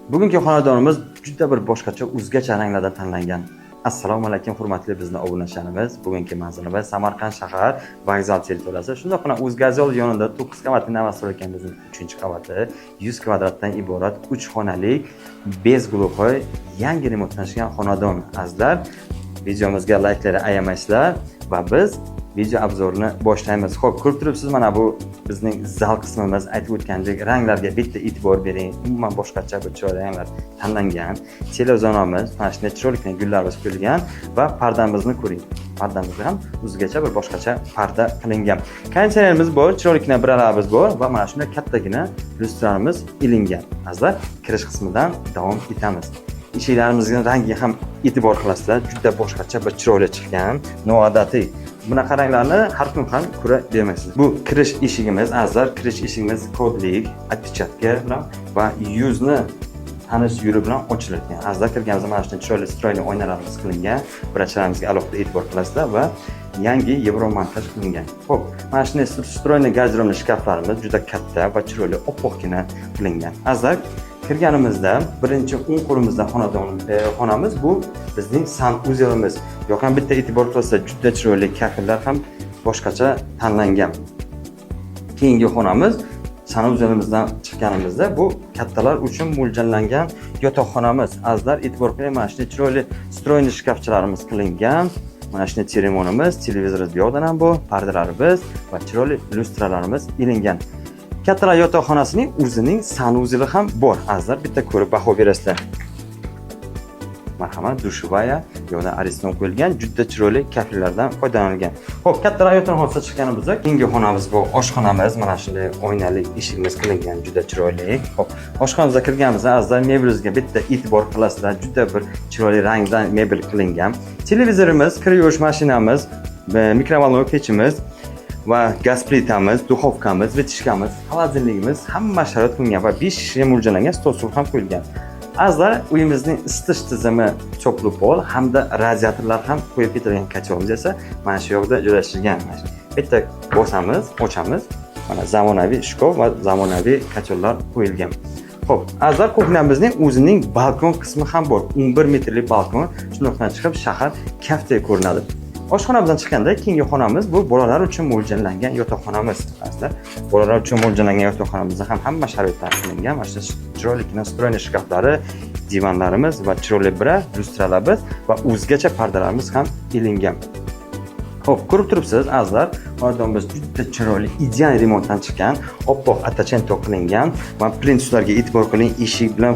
Bugungi xonadonimiz juda bir boshqacha, o'zgacha ranglarda tanlangan. Assalomu alaykum hurmatli bizni obunachlarimiz. Bugungi manzilimiz Samarqand shahar vokzal territoriyasi. Shundoqqina O'zgazol yonida 9 qavatli navasir ekanimizning 3-qavati 100 kvadratdan iborat 3 xonali bez guruhi yangi remontlangan xonadon. Azizlar, videomizga layklarni ayamaysizlar va biz video obzorini boshlaymiz. Xo'p, ko'rib turibsiz, mana bu bizning zal qismimiz. Aytib o'tgandek, ranglarga bitta e'tibor bering. Umuman boshqacha bir chiroyli ranglar tanlangan. Televizorimiz, mana shunday chiroyli gullarimiz qo'yilgan va pardamizni ko'ring. Pardamizda ham o'zgacha bir boshqacha parda qilingan. Konditsionerimiz bor, chiroyli biralarimiz bor va mana shunday kattagina lyustramiz ilingan. Azizlar, kirish qismidan davom etamiz. Eshiklarimizning rangiga ham e'tibor qilasizlar. Juda boshqacha bir chiroyli chiqqan, noodatiy. Bunaqa ranglarni har kun ham ko'ra bermaysiz. Bu kirish eshigimiz, azizlar, kirish eshigimiz kodlik, отпечатка bilan va yuzni tanish yo'li bilan ochiladigan. Azizlar, kirganimizda mana shunday chiroyli stroyli oynalarimiz qilingan. Vrachlarimizga alohida e'tibor qilasizlar va yangi yevro montaj qilingan. Xo'p, mana shunday stroyli garderobli shkaflarimiz juda katta va chiroyli oppoqgina qilingan. Azizlar, kirganimizda birinchi o'ng qo'limizda xonamiz bu bizning sanuzelimiz. Yo'qan bitta e'tibor qilsa juda chiroyli kafellar ham boshqacha tanlangan. Keyingi xonamiz sanuzelimizdan chiqqanimizda bu kattalar uchun mo'ljallangan yotoqxonamiz. Azizlar, e'tibor qiling, mana shunday chiroyli stroyli shkafchalarimiz qilingan. Mana shunday telefonimiz, televizorimiz bu yoqdan ham bor, pardalarimiz va chiroyli lyustralarimiz ilingan. Kattalar yotoqxonasining o'zining sanuzeli ham bor. Azizlar, bitta ko'rib baho berasizlar. Marhamat, dushvaya yo'da ariston qo'yilgan, juda chiroyli kafellardan foydalanilgan. Xo'p, kattalar yotoqxonasiga chiqqanimizda keyingi xonamiz bu oshxonamiz. Mana shunday oynali eshigimiz qilingan, juda chiroyli. Xo'p, oshxonamizga kirganimizda azizlar, mebelingizga bitta e'tibor qilasizlar. Juda bir chiroyli rangdan mebel qilingan. Televizorimiz, kir yuvish mashinamiz, mikrovolnovka pechimiz va gaz plitamiz, duxovkamiz, vitishkamiz, xolodilnikimiz hamma sharoit qilingan va 5 kishiga mo'ljallangan stol suv ham qo'yilgan. Azizlar, uyimizning isitish tizimi cho'qli pol hamda radiatorlar ham qo'yib ketilgan kachelimiz esa mana shu yoqda joylashtirilgan. Bitta bosamiz, ochamiz. Mana zamonaviy shkaf va zamonaviy kachellar qo'yilgan. Xo'p, azizlar, kuxnyamizning o'zining balkon qismi ham bor. 11 metrlik balkon, shundoqdan chiqib shahar kaftdek ko'rinadi. Oshxonamizdan chiqqanda keyingi xonamiz bu bolalar uchun mo'ljallangan yotoqxonamiz. Azizlar, bolalar uchun mo'ljallangan yotoqxonamizda ham hamma sharoitlar qilingan. Mana shu chiroyli stroyli shkaflari, divanlarimiz va chiroyli bira lyustralarimiz va o'zgacha pardalarimiz ham ilingan. Xo'p, ko'rib turibsiz azizlar, xonadonimiz juda chiroyli, ideal remontdan chiqqan, oppoq attachento qilingan va plyuslarga e'tibor qiling, eshik bilan